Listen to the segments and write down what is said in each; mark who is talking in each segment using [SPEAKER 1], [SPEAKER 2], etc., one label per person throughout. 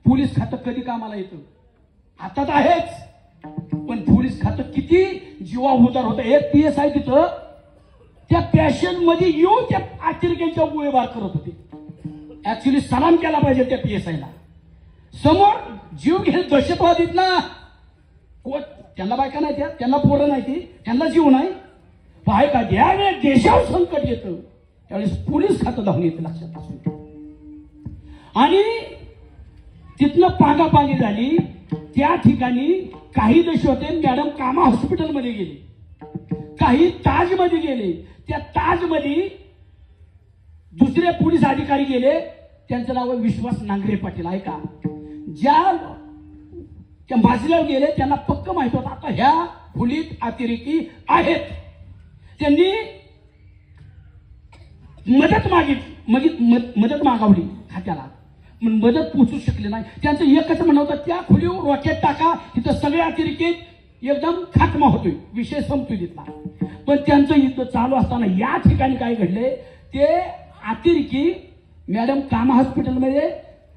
[SPEAKER 1] Police खातं कधी कामाला येतं? आता तर आहेच, पण पोलीस खातं किती जीवाहुतार होतं. एक PSI तिथं त्या पॅशन मध्ये येऊन त्या अतिरेक्यांच्या गोळीबार करत होते. ऍक्च्युली सलाम केला पाहिजे त्या PSI ला. समोर जीव घेत दहशतवादीत ना, त्यांना बायका नाही, त्यांना पोरं नाही, त्यांना जीव नाही. पाय का ज्यावेळेस देशावर संकट येतं त्यावेळेस पोलीस खातं धावून येतं, लक्षात असू. आणि तिथनं पांगापांगी झाली. त्या ठिकाणी काही दहशतवादी मॅडम कामा हॉस्पिटलमध्ये गेले, काही ताजमध्ये गेले. त्या ताजमध्ये दुसरे पोलीस अधिकारी गेले, त्यांचं नाव विश्वास नांगरे पाटील. ऐका, ज्या त्या बाजल्यावर गेले त्यांना पक्क माहित होतं आता ह्या खोलीत अतिरेकी आहेत. त्यांनी मदत मागवली खात्याला, पण मदत पोहोचू शकले नाही. त्यांचं एकच म्हणणं होतं, त्या खोलीवर रॉकेट टाका, तिथं सगळे अतिरेकी एकदम खात्मा होतोय, विषय संपतोय तिथला. पण त्यांचं युद्ध चालू असताना या ठिकाणी काय घडले, ते अतिरेकी मॅडम कामा हॉस्पिटलमध्ये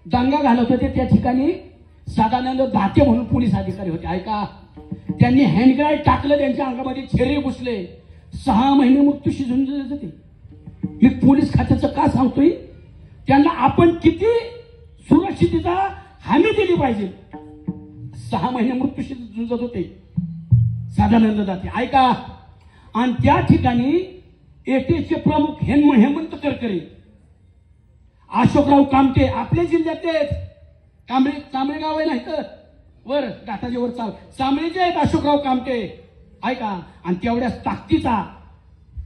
[SPEAKER 1] दंगा घालत होते. त्या ठिकाणी सदानंद दाते म्हणून पोलीस अधिकारी होते. ऐका, त्यांनी हँडग्राईड टाकलं, त्यांच्या अंगामध्ये छेरे घुसले. 6 महिने मृत्यूशी झुंजत होते. मी पोलीस खात्याचं का सांगतोय, त्यांना आपण किती सुरक्षितता हमी दिली पाहिजे. 6 महिने मृत्यूशी झुंजत होते सदानंद दाते. ऐका, आणि त्या ठिकाणी एटीएसचे प्रमुख हेमंत करकरे, अशोकराव कामटे आपल्या जिल्ह्यातले, कांबळे गाव आहे, नाही तर वर घाटाच्या वर चांबळेचे आहेत अशोकराव कामटे. ऐका, आणि तेवढ्याच ताकदीचा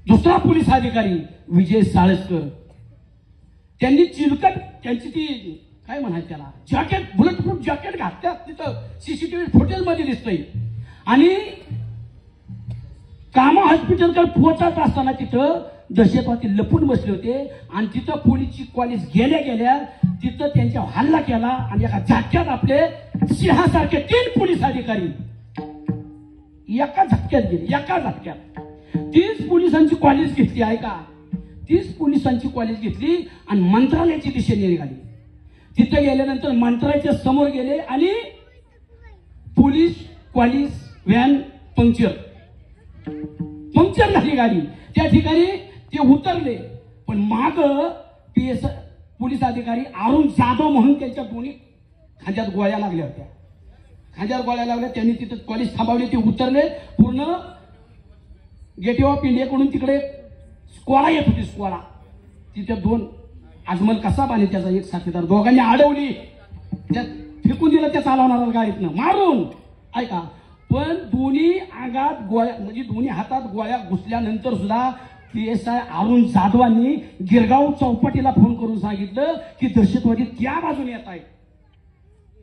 [SPEAKER 1] दुसरा पोलीस अधिकारी विजय साळसकर. त्यांनी चिलकट त्यांची ती काय म्हणायचं त्याला जॅकेट, बुलेट प्रूफ जॅकेट घातल्यात. तिथं CCTV फुटेजमध्ये दिसतंय. आणि कामा हॉस्पिटलकडे पोहोचत असताना तिथं दहशतवादी लपून बसले होते. आणि तिथं पोलीसची कॉलेज गेल्या तिथं त्यांच्यावर हल्ला केला. आणि एका झटक्यात आपले सिंहासारखे 3 पोलीस अधिकारी एका झटक्यात गेले. एका झटक्यात 30 पोलिसांची कॉलेज घेतली. ऐका, 30 पोलिसांची कॉलेज घेतली आणि मंत्रालयाची दिशेने निघाली. तिथे गेल्यानंतर मंत्रालयाच्या समोर गेले आणि पोलीस कॉलेज व्हॅन पंक्चर झाली गाडी. त्या ठिकाणी ते उतरले, पण माग पोलीस अधिकारी अरुण जाधव म्हणून त्यांच्या दोन्ही खांद्यात गोळ्या लागल्या होत्या. खांद्यावर गोळ्या लागल्या. त्यांनी तिथे कॉलेज थांबवले. ते उतरले. पूर्ण गेटवे ऑफ इंडियाकडून तिकडे स्क्वॉडा येत होती. स्क्वॉडा तिथे 2 अजमल कसाब आणि त्याचा एक साथीदार, दोघांनी अडवली. त्यात फेकून दिलं त्या चालवणाऱ्या गाडीतनं मारून. ऐका, पण दोन्ही अंगात गोळ्या, म्हणजे दोन्ही हातात गोळ्या घुसल्यानंतर सुद्धा PSI अरुण जाधवांनी गिरगाव चौपाटीला फोन करून सांगितलं की दहशतवादी त्या बाजूने येत आहेत.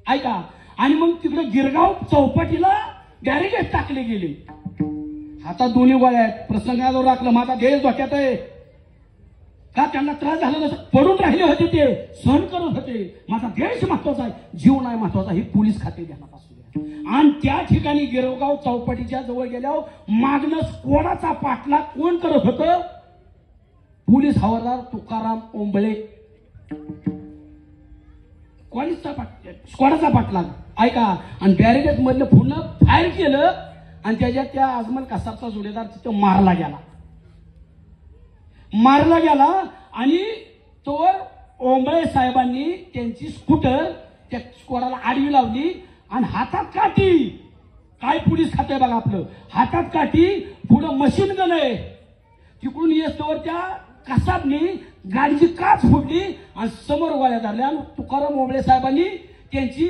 [SPEAKER 1] ऐका, आणि मग तिकडे गिरगाव चौपाटीला बॅरिकेड टाकले गेले. हातात दोन्ही गोळ्या आहेत. प्रसंगावर राखलं, माझा देश धोक्यात आहे का, त्यांना त्रास झाला नसं, पडून राहिले होते, ते सहन करत होते. माझा देश महत्वाचा आहे, जीव नाही महत्वाचा. हे पोलीस खाते ध्यानात असू द्या. आणि त्या ठिकाणी गिरगाव चौपाटीच्या जवळ गेल्यावर मागणं स्क्वॉडाचा पाठलाग कोण करत होतं? पोलीस हवालदार तुकाराम ओंबळे. स्क्वॉडाचा पाठलाग. ऐका, आणि बॅरिकेड मधलं पूर्ण फायर केलं आणि त्याच्यात त्या अजमल कसाबचा जोडीदार तिथं मारला गेला. आणि तोवर ओंबळे साहेबांनी त्यांची स्कूटर त्या स्क्वॉडाला आडवी लावली आणि हातात काठी. काय पोलीस खाते बघा आपलं, हातात काठी, पुढं मशीन गन आहे. तिकडून येस्तोवर त्या कसाबनी गाडीची काच फुटली आणि समोर गोळ्या धरल्या. आणि तुकाराम ओंबळे साहेबांनी त्यांची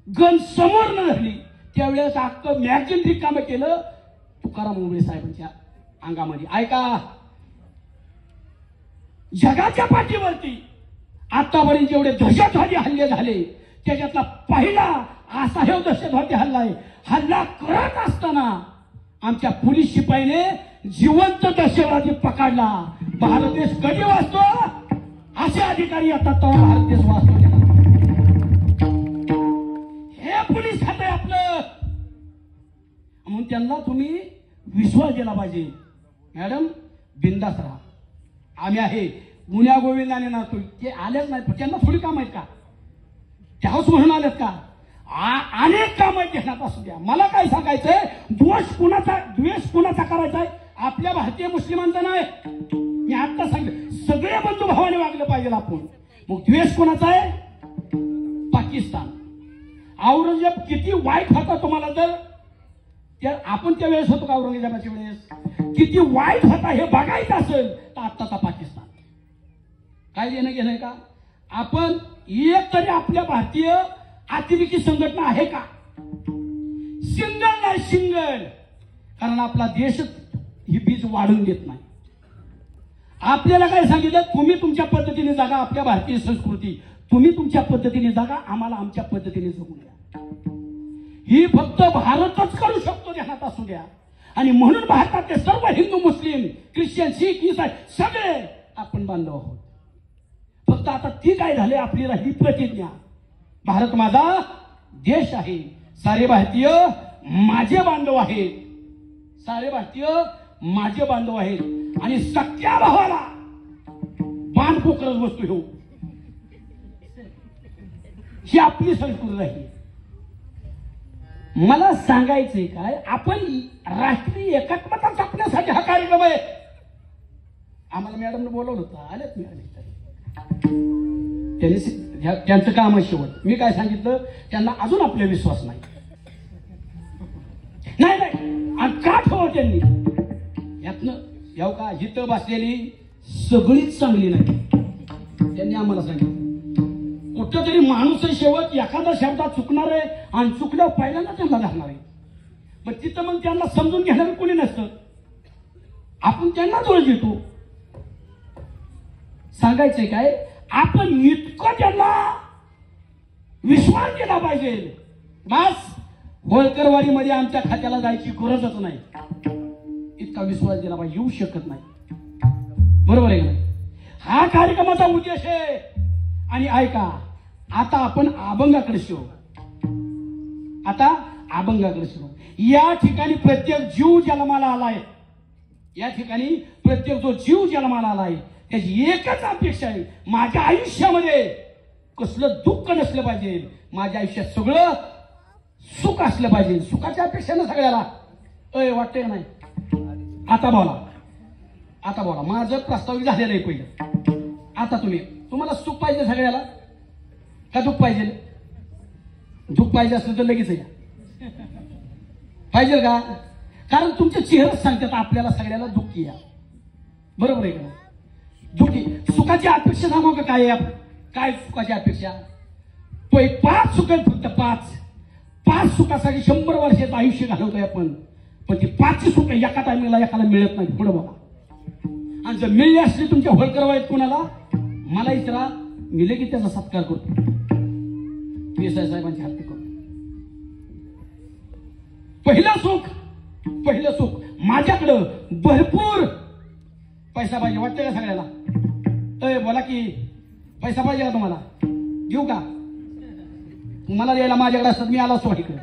[SPEAKER 1] गन समोर न धरली. त्यावेळेस अख्खं मॅगझिन रिकामं केलं तुकाराम ओंबळे साहेबांच्या अंगामध्ये. ऐका, जगाच्या पाठीवरती आतापर्यंत जेवढे दहशतवादी हल्ले झाले त्याच्यातला पहिला असा हे दहशतवादी हल्ला आहे. हल्ला करत असताना आमच्या पोलीस शिपाईने जिवंत दहशतवादी पकडला. भारत देश कधी वाचतो, असे अधिकारी येतात तेव्हा भारत देश वाचतो. हे पोलीस खाते आपलं, म्हणून त्यांना तुम्ही विश्वास दिला पाहिजे. मॅडम बिंदास राहा, आम्ही आहे. गुन्ह्या गोविंदाने नसतो, ते आलेच नाही, त्यांना थोडी काम आहेत का? त्याच म्हणून आलेत का? अनेक कामं ध्यानात असू द्या. मला काय सांगायचंय, द्वेष कुणाचा करायचा आहे? आपल्या भारतीय मुस्लिमांचा नाही. मी आता सांगितलं, सगळे बंधू भावाने वागलं पाहिजे आपण. मग द्वेष कोणाचा आहे? पाकिस्तान. औरंगजेब किती वाईट होता तुम्हाला जर आपण त्या वेळेस होतो का औरंगजेबाच्या वेळेस? किती वाईट होता हे बघायचं असेल तर आत्ताचा पाकिस्तान. काय देणं घेणं का? आपण एक तरी आपल्या भारतीय अतिरेकी संघटना आहे का? सिंगल नाही, सिंगल. कारण आपला देश ही बीज वाढून देत नाही. आपल्याला काय सांगितलं, तुम्ही तुमच्या पद्धतीने जागा, आपल्या भारतीय संस्कृती तुम्ही तुमच्या पद्धतीने जागा, आम्हाला आमच्या पद्धतीने जगू द्या. ही फक्त भारतच करू शकतो, ध्यानात असू द्या. आणि म्हणून भारतातले सर्व हिंदू, मुस्लिम, ख्रिश्चन, शीख, ईसाई सगळे आपण बांधव आहोत. फक्त आता ती काय झाली, आपली राहिली प्रतिज्ञा. भारत माझा देश आहे, सारे भारतीय माझे बांधव आहेत, सारे भारतीय माझे बांधव आहेत. आणि सख्या भावाला बाण पोकरच बसतो हो, ही आपली संस्कृती राहिली. मला सांगायचंय काय, आपण राष्ट्रीय एकात्मता जपण्यासाठी हा कार्यक्रम आहे. आम्हाला मॅडमने बोलवलं होतं, आलेत मिळाले. त्यांचं काम आहे शेवट. मी काय सांगितलं, त्यांना अजून आपला विश्वास नाही. आणि का ठेवा त्यांनी यातनं याव का, हिथं बसलेली सगळीच चांगली नाही. त्यांनी आम्हाला सांगितलं, कुठं तरी माणूस आहे शेवट, एखादा शब्दात चुकणार आहे आणि चुकल्यावर पहिल्यांदा त्यांना घालणार आहे. मग तिथं मग त्यांना समजून घेणार कोणी नसतं, आपण त्यांना दोष देतो. सांगायचंय काय, आपण इतकं त्यांना विश्वास दिला पाहिजे. बस होळकरवाडीमध्ये आमच्या खात्याला जायची गरजच नाही, इतका विश्वास दिला पाहिजे. येऊ शकत नाही, बरोबर आहे का नाही? हा कार्यक्रमाचा उद्देश आहे. आणि ऐका, आता आपण अभंगाकडे शिरू. आता अभंगाकडे शिरू. या ठिकाणी प्रत्येक जीव जन्माला आलाय, या ठिकाणी प्रत्येक जो जीव जन्माला आलाय त्याची एकच अपेक्षा आहे, माझ्या आयुष्यामध्ये कसलं दुःख नसलं पाहिजे, माझ्या आयुष्यात सगळं सुख असलं पाहिजे. सुखाच्या अपेक्षा ना सगळ्याला वाटतंय का नाही? आता बोला, माझं प्रस्तावित झालेलं आहे पहिलं. आता तुम्हाला सुख पाहिजे सगळ्याला का दुःख पाहिजे? दुःख पाहिजे असलं तर लगेच या पाहिजे का? कारण तुमचे चेहरेच सांगतात आपल्याला सगळ्याला दुःखी या, बरोबर आहे का? दुःखी. सुखाची अपेक्षा सांगू का काय? काय सुखाची अपेक्षा? 5 सुख आहेत, फक्त 5 सुखासाठी 100 वर्षाचं आयुष्य घालवतोय आपण. पण ती 5 सुख एका टायमिंगला एकाला मिळत नाही. पुढे बघा. आणि जर मिळली असली तुमच्या होळकरवाडीत कोणाला, मला इतरा मिले की त्याचा सत्कार करतो. PSI साहेबांच्या हाती करतो. पहिलं सुख माझ्याकडं भरपूर पैसा पाहिजे. वाटतंय का सगळ्याला? बोला की पैसा पाहिजे का तुम्हाला? घेऊ का? तुम्हाला द्यायला माझ्याकडे असतात, मी आला असतो इकडे.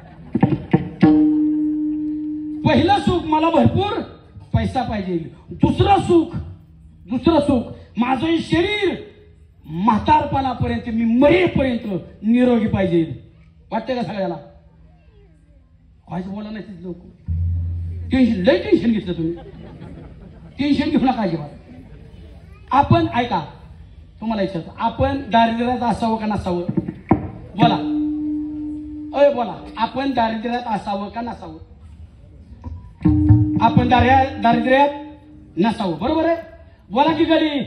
[SPEAKER 1] पहिलं सुख मला भरपूर पैसा पाहिजे. दुसरं सुख माझं हे शरीर म्हातारपणापर्यंत, मी मरेपर्यंत निरोगी पाहिजे. वाटतंय का सगळ्याला? व्हायचं बोला नाही लोक. लय टेन्शन घेतलं तुम्ही. टेन्शन घेऊ नका अजिबात. आपण ऐका, तुम्हाला विचारतो, आपण दारिद्र्यात असावं का नसावं? बोला. बोला, आपण दारिद्र्यात असावं का नसावं? आपण दारिद्र्यात नसावं, बरोबर आहे? बोला की गडी,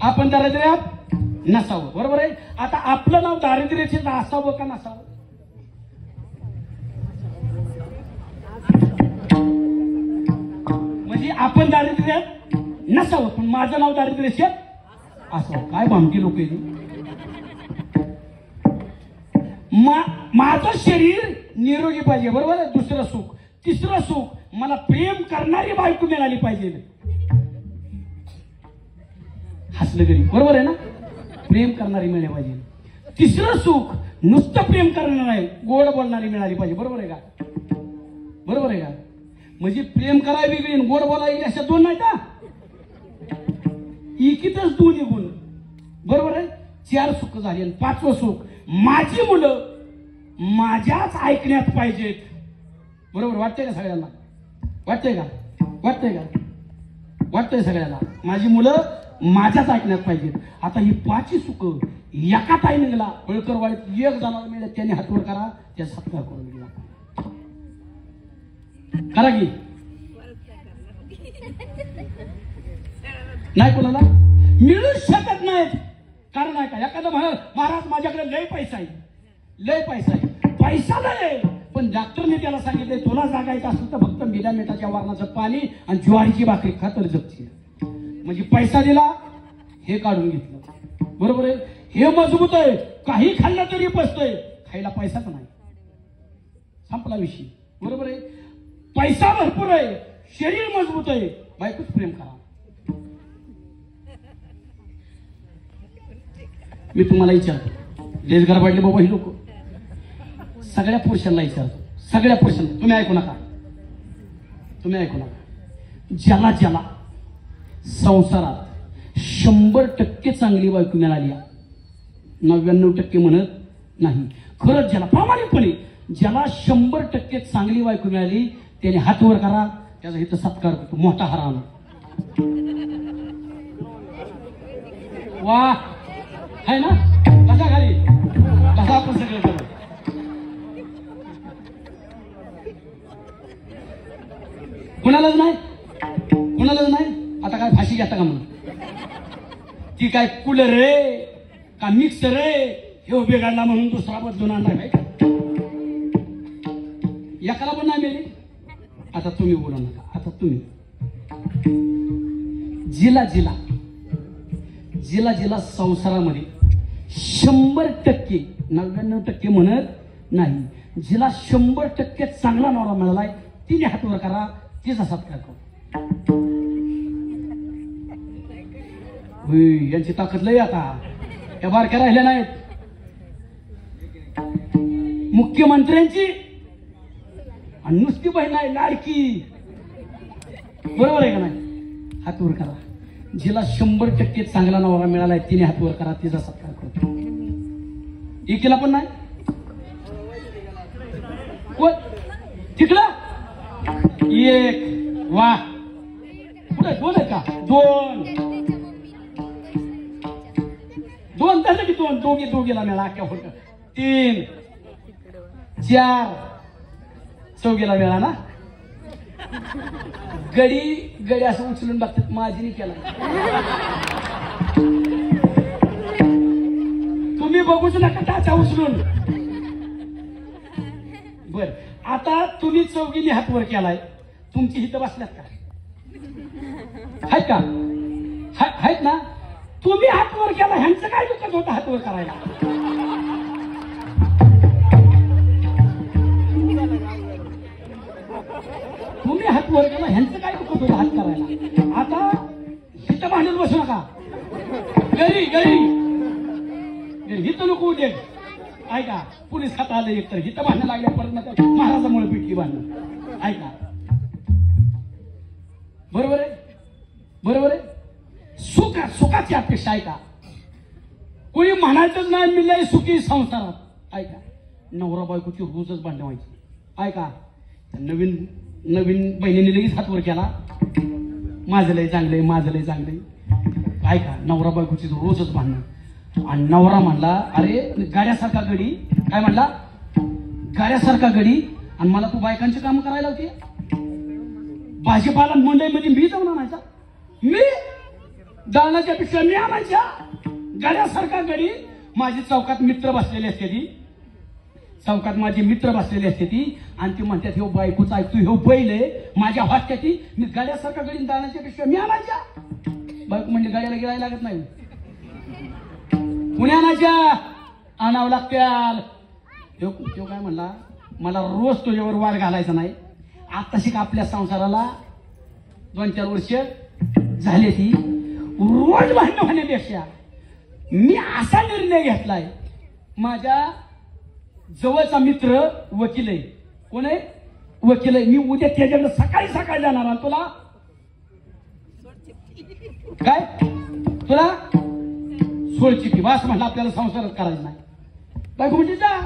[SPEAKER 1] आपण दारिद्र्यात नसावं, बरोबर आहे? आता आपलं नाव दारिद्र्याचे असावं का नसावं? म्हणजे आपण दारिद्र्यात नसावं, पण माझं नाव दारिद्र्याचे असावं. काय भामटी लोक आहे. माझं शरीर निरोगी पाहिजे, बरोबर आहे? दुसरं सुख. तिसरं सुख, मला प्रेम करणारी बायको मिळाली पाहिजे. हसलं घरी, बरोबर आहे ना? प्रेम करणारी मिळाली पाहिजे. तिसरं सुख, नुसतं प्रेम करणार नाही, गोड बोलणारी मिळाली पाहिजे. बरोबर आहे का? बरोबर आहे का? म्हणजे प्रेम करायला वेगळी, गोड बोलायला अशा 2 नाही का? एकीतच 2 गुण, बरोबर आहे? 4 सुख झाली. आणि 5वं सुख, माझी मुलं माझ्याच ऐकण्यात पाहिजेत. बरोबर वाटतंय का सगळ्यांना? वाटतंय का? वाटतंय का? वाटतंय सगळ्यांना? माझी मुलं माझ्याच ऐकण्यात पाहिजेत. आता ही पाची सुख एका टायमिंगला होळकरवाडीत एक जणाला मिळेल, त्याने हातवर करा, त्या सत्कार करून गेला. करा की नाही कोणाला मिळूच शकत नाहीत. कारण आहे का, एखादा म्हणाल महाराज माझ्याकडे लय पैसा आहे, लय पैसा आहे, पैसा नाही, पण डॉक्टरने त्याला सांगितले तुला जागायचं असेल तर फक्त मिठा मिठाच्या वारणाचं पाणी आणि ज्वारीची भाकरी खा तर जगतील. म्हणजे पैसा दिला, हे काढून घेतलं. बरोबर आहे, हे मजबूत आहे, काही खाल्लं तरी पचतोय, खायला पैसाच नाही, संपला विषय. बरोबर आहे, पैसा भरपूर आहे, शरीर मजबूत आहे, बायकोच प्रेम करा. मी तुम्हाला विचारतो, देश घर पाडले बाबा ही लोक, सगळ्या पुरुषांना विचारतो, सगळ्या पुरुषांना, तुम्ही ऐकू नका, तुम्ही ऐकू नका. ज्याला ज्याला संसारात 100% चांगली बायको मिळाली, 99% म्हणत नाही, खरंच ज्याला प्रामाणिकपणे ज्याला 100% चांगली बायको मिळाली त्याने हात वर करा, त्याचा इथं सत्कार करतो, मोठा हार आणा. वा है ना, बसा खाली, बसा, आपण सगळं करू. कुणालाच नाही, कुणालाच नाही. आता काय फाशी घेता का म्हणून? ती काय कूलर रे का मिक्सर रे हे बिघडला म्हणून दुसरा बदलून आणलाय भाई, एकाला पण नाही मिळेल. आता तुम्ही बोला नका, आता तुम्ही जिला जिला जिला जिला संसारामध्ये 100% 99% म्हणत नाही, जिला 100% चांगला नवरा मिळालाय तिने हातवर करा, तिचा सत्कार करू. यांची ताकद लय, आता या बारक्या राहिल्या नाहीत. मुख्यमंत्र्यांची आणि नुसती बहीण आहे लाडकी, बरोबर आहे का नाही? हातवर करा, जिला 100% चांगला नवरा मिळालाय तिने हातवर करा, तिचा सत्कार करतो. एकीला पण नाही, कोण तिकडं एक, वा पुढे दोन आहे का, दोन दोन झालं की दोन, दोघी दोघीला मिळाला, क्या होत 3 4 चौघीला मिळाला ना. गडी गडी असं उचलून बघतात, माझीने केला. तुम्ही बघूच नका टाचा उचलून. बर, आता तुम्ही चौघीने हातवर केलाय, तुमची हिथं बसल्यात का? आहेत का? आहेत ना? तुम्ही हातवर केला, ह्यांचं काय दुखत होतं हातवर करायला? तुम्ही हातवर केला, ह्यांचं काय दुखत होतं हात करायला? आता हिथं भांडत बसू नका, घरी घरी हिथं नको दे. ऐका, पोलीस खातं आलं एक तर हिथं भांडणं लागल्या, परत महाराजामुळे पिटली भांडणं. ऐका, बरोबर आहे, बरोबर आहे. सुखाची अपेक्षा, ऐका, कोणी म्हणायचंच नाही मी लय सुखी संसारात. ऐका, नवरा बायकोची रोजच भांडणं व्हायची. ऐका, नवीन नवीन बहिणीने लगेच हातवर केला, माझं लय चांगलंय, माझं लय चांगलंय. ऐका, नवरा बायकोची रोजच भांडणं. आणि नवरा म्हणला, अरे गाड्यासारखा गडी, काय म्हणला, गाड्यासारखा गडी, आणि मला तू बायकांची काम करायला होती. भाजीपाला मंडईमध्ये मी जाऊन आणायचा, मी दळणाच्या पेक्षा मी आणायच्या. गाड्यासारखा गडी, माझी चौकात मित्र बसलेले असते ती, चौकात माझे मित्र बसलेले असते ती, आणि ती म्हणतात हे बायकोच ऐकतो, हे बैल आहे माझ्या वाटत्या ती, मी गाड्यासारखा गडी दळणाच्या पेक्षा मी आणायच्या. बायको म्हणजे गाड्याला गिळायला लागत नाही, पुण्या आणायच्या, आणावं लागत्याल. तो काय म्हणला, मला रोज तुझ्यावर वार घालायचा नाही. आता शिक आपल्या संसाराला 2-4 वर्ष झाले, ती रोज भांडण होण्यापेक्षा मी असा निर्णय घेतलाय, माझ्या जवळचा मित्र वकील आहे. कोण आहे? वकील आहे. मी उद्या त्याच्याकडे सकाळी सकाळी जाणार, आणि तुला काय, तुला सोडचिठ्ठी, बस म्हणलं आपल्याला संसारच करायचा नाही. बायको म्हणते जा.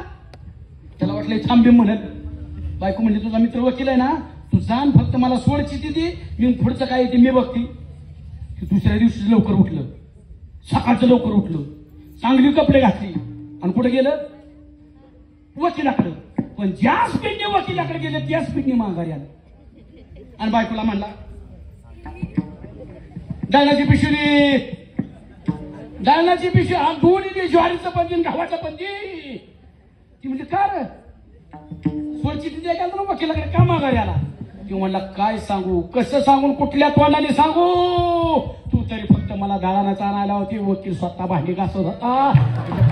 [SPEAKER 1] त्याला वाटलं थांबे म्हणत. बायको म्हणजे तुझा मित्र वकील आहे ना, तू जाण फक्त मला सोड चिठी दे, मी पुढचं काय ते मी बघते. दुसऱ्या दिवशी लवकर उठलं, सकाळचं लवकर उठलं, चांगली कपडे घातली आणि कुठे गेलं वकिलाकडे. पण ज्या स्पीडने वकिलाकडे गेले त्या स्पीडने माघारी आलं आणि बायकोला म्हणला दाण्याची पिशवी दे, दाण्याची पिशवी. हा दोन्ही दे, ज्वारीचं पण दे, गव्हाचं पण दे. ती म्हणजे का रे सोडची तिथे गेला ना वकिलाकडे, का माघारी आला? ती म्हणला काय सांगू, कसं सांगून, कुठल्या तोंडाने सांगू, तू तरी फक्त मला दाळानं आणायला होती, वकील स्वतः भांडी घासत होता.